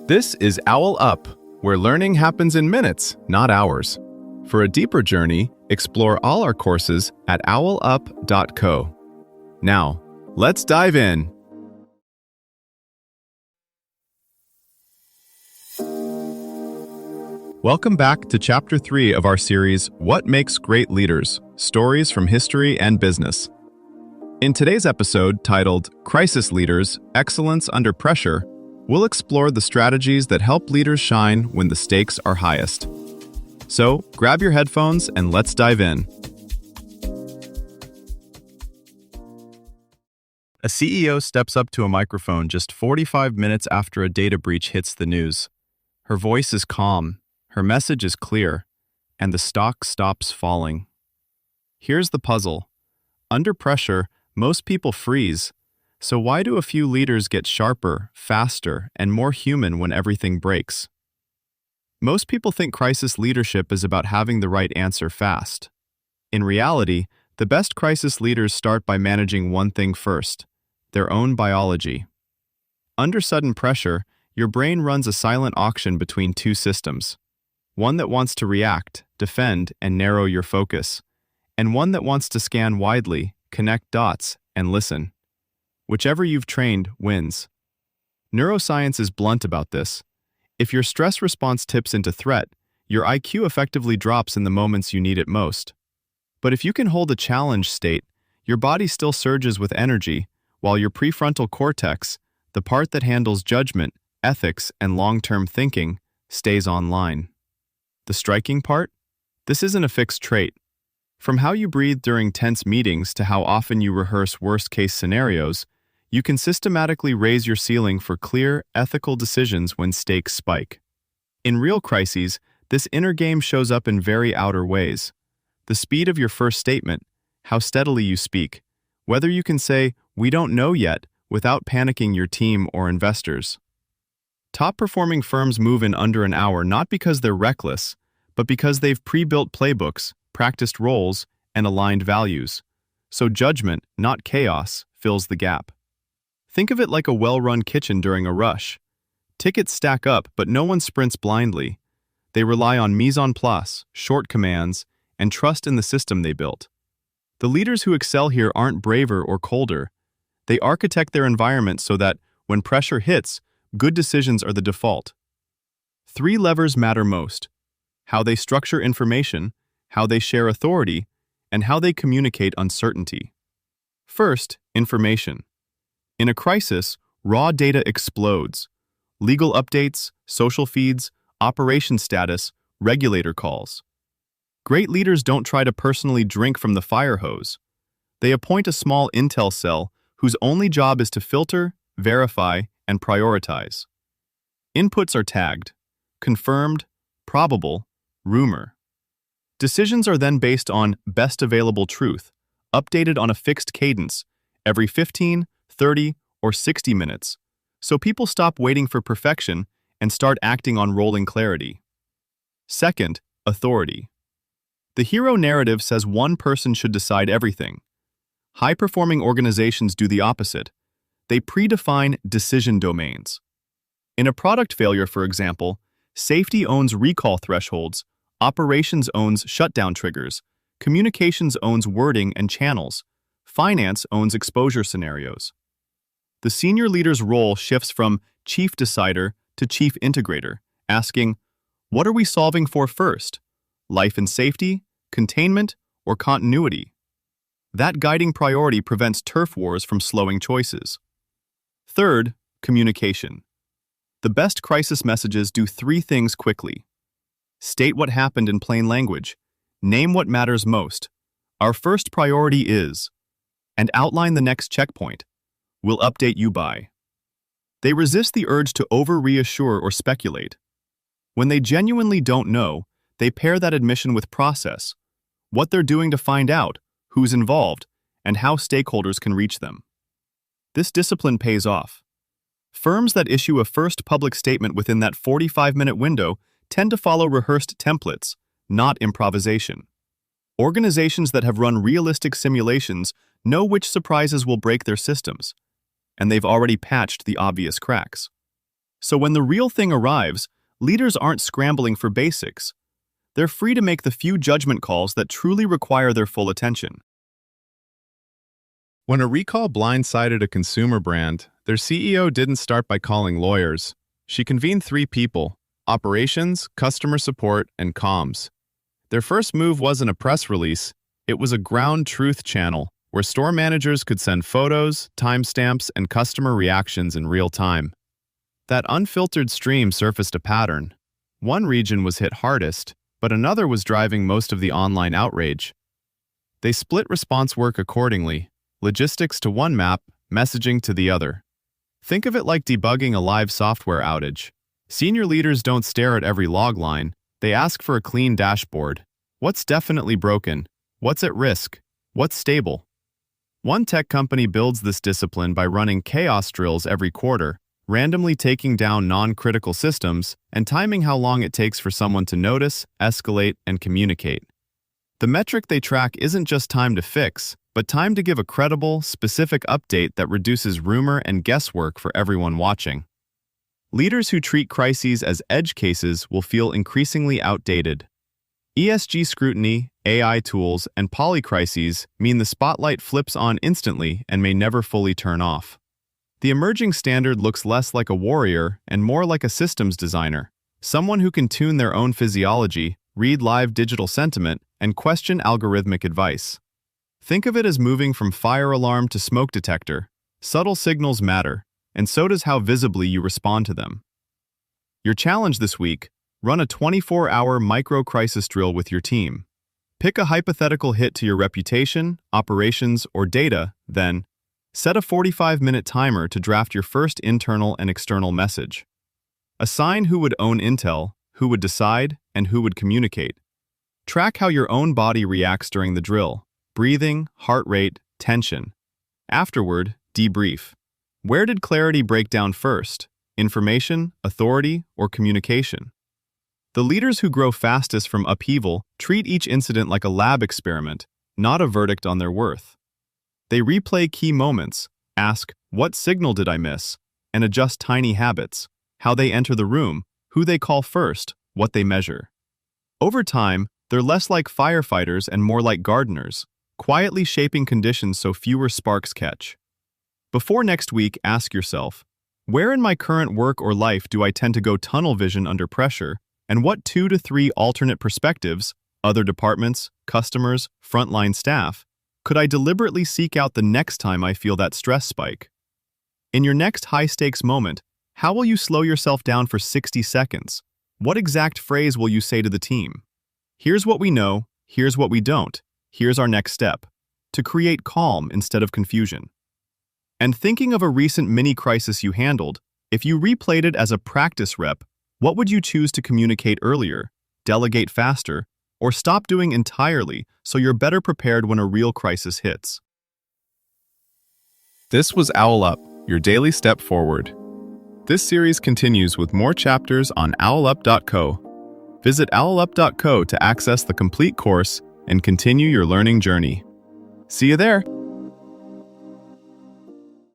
This is OwlUp, where learning happens in minutes, not hours. For a deeper journey, explore all our courses at owlup.co. Now, let's dive in. Welcome back to Chapter 3 of our series, What Makes Great Leaders? Stories from History and Business. In today's episode, titled Crisis Leaders, Excellence Under Pressure, we'll explore the strategies that help leaders shine when the stakes are highest. So, grab your headphones and let's dive in. A CEO steps up to a microphone just 45 minutes after a data breach hits the news. Her voice is calm, her message is clear, and the stock stops falling. Here's the puzzle. Under pressure, most people freeze. So why do a few leaders get sharper, faster, and more human when everything breaks? Most people think crisis leadership is about having the right answer fast. In reality, the best crisis leaders start by managing one thing first: their own biology. Under sudden pressure, your brain runs a silent auction between two systems. One that wants to react, defend, and narrow your focus, and one that wants to scan widely, connect dots, and listen. Whichever you've trained wins. Neuroscience is blunt about this. If your stress response tips into threat, your IQ effectively drops in the moments you need it most. But if you can hold a challenge state, your body still surges with energy, while your prefrontal cortex, the part that handles judgment, ethics, and long-term thinking, stays online. The striking part? This isn't a fixed trait. From how you breathe during tense meetings to how often you rehearse worst-case scenarios, you can systematically raise your ceiling for clear, ethical decisions when stakes spike. In real crises, this inner game shows up in very outer ways. The speed of your first statement, how steadily you speak, whether you can say, "We don't know yet," without panicking your team or investors. Top-performing firms move in under an hour not because they're reckless, but because they've pre-built playbooks, practiced roles, and aligned values. So judgment, not chaos, fills the gap. Think of it like a well-run kitchen during a rush. Tickets stack up, but no one sprints blindly. They rely on mise en place, short commands, and trust in the system they built. The leaders who excel here aren't braver or colder. They architect their environment so that, when pressure hits, good decisions are the default. 3 levers matter most: how they structure information, how they share authority, and how they communicate uncertainty. First, information. In a crisis, raw data explodes. Legal updates, social feeds, operation status, regulator calls. Great leaders don't try to personally drink from the fire hose. They appoint a small intel cell whose only job is to filter, verify, and prioritize. Inputs are tagged: confirmed, probable, rumor. Decisions are then based on best available truth, updated on a fixed cadence, every 15, 30, or 60 minutes, so people stop waiting for perfection and start acting on rolling clarity. Second, authority. The hero narrative says one person should decide everything. High-performing organizations do the opposite. They predefine decision domains. In a product failure, for example, safety owns recall thresholds, operations owns shutdown triggers, communications owns wording and channels, finance owns exposure scenarios. The senior leader's role shifts from chief decider to chief integrator, asking, what are we solving for first? Life and safety, containment, or continuity? That guiding priority prevents turf wars from slowing choices. Third, communication. The best crisis messages do 3 things quickly. State what happened in plain language. Name what matters most. Our first priority is, and outline the next checkpoint. We'll update you by. They resist the urge to over-reassure or speculate. When they genuinely don't know, they pair that admission with process, what they're doing to find out, who's involved, and how stakeholders can reach them. This discipline pays off. Firms that issue a first public statement within that 45-minute window tend to follow rehearsed templates, not improvisation. Organizations that have run realistic simulations know which surprises will break their systems, and they've already patched the obvious cracks. So when the real thing arrives, leaders aren't scrambling for basics. They're free to make the few judgment calls that truly require their full attention. When a recall blindsided a consumer brand, their CEO didn't start by calling lawyers. She convened 3 people: operations, customer support, and comms. Their first move wasn't a press release, it was a ground truth channel where store managers could send photos, timestamps, and customer reactions in real time. That unfiltered stream surfaced a pattern. One region was hit hardest, but another was driving most of the online outrage. They split response work accordingly, logistics to one map, messaging to the other. Think of it like debugging a live software outage. Senior leaders don't stare at every log line, they ask for a clean dashboard. What's definitely broken? What's at risk? What's stable? One tech company builds this discipline by running chaos drills every quarter, randomly taking down non-critical systems and timing how long it takes for someone to notice, escalate, and communicate. The metric they track isn't just time to fix, but time to give a credible, specific update that reduces rumor and guesswork for everyone watching. Leaders who treat crises as edge cases will feel increasingly outdated. ESG scrutiny, AI tools, and polycrises mean the spotlight flips on instantly and may never fully turn off. The emerging standard looks less like a warrior and more like a systems designer, someone who can tune their own physiology, read live digital sentiment, and question algorithmic advice. Think of it as moving from fire alarm to smoke detector. Subtle signals matter, and so does how visibly you respond to them. Your challenge this week: run a 24-hour micro-crisis drill with your team. Pick a hypothetical hit to your reputation, operations, or data, then set a 45-minute timer to draft your first internal and external message. Assign who would own intel, who would decide, and who would communicate. Track how your own body reacts during the drill: breathing, heart rate, tension. Afterward, debrief. Where did clarity break down first? Information, authority, or communication? The leaders who grow fastest from upheaval treat each incident like a lab experiment, not a verdict on their worth. They replay key moments, ask, "What signal did I miss?" and adjust tiny habits: how they enter the room, who they call first, what they measure. Over time, they're less like firefighters and more like gardeners, quietly shaping conditions so fewer sparks catch. Before next week, ask yourself, where in my current work or life do I tend to go tunnel vision under pressure, and what 2 to 3 alternate perspectives, other departments, customers, frontline staff, could I deliberately seek out the next time I feel that stress spike? In your next high-stakes moment, how will you slow yourself down for 60 seconds? What exact phrase will you say to the team? Here's what we know, here's what we don't, here's our next step. To create calm instead of confusion. And thinking of a recent mini-crisis you handled, if you replayed it as a practice rep, what would you choose to communicate earlier, delegate faster, or stop doing entirely so you're better prepared when a real crisis hits? This was OwlUp, your daily step forward. This series continues with more chapters on OwlUp.co. Visit OwlUp.co to access the complete course and continue your learning journey. See you there!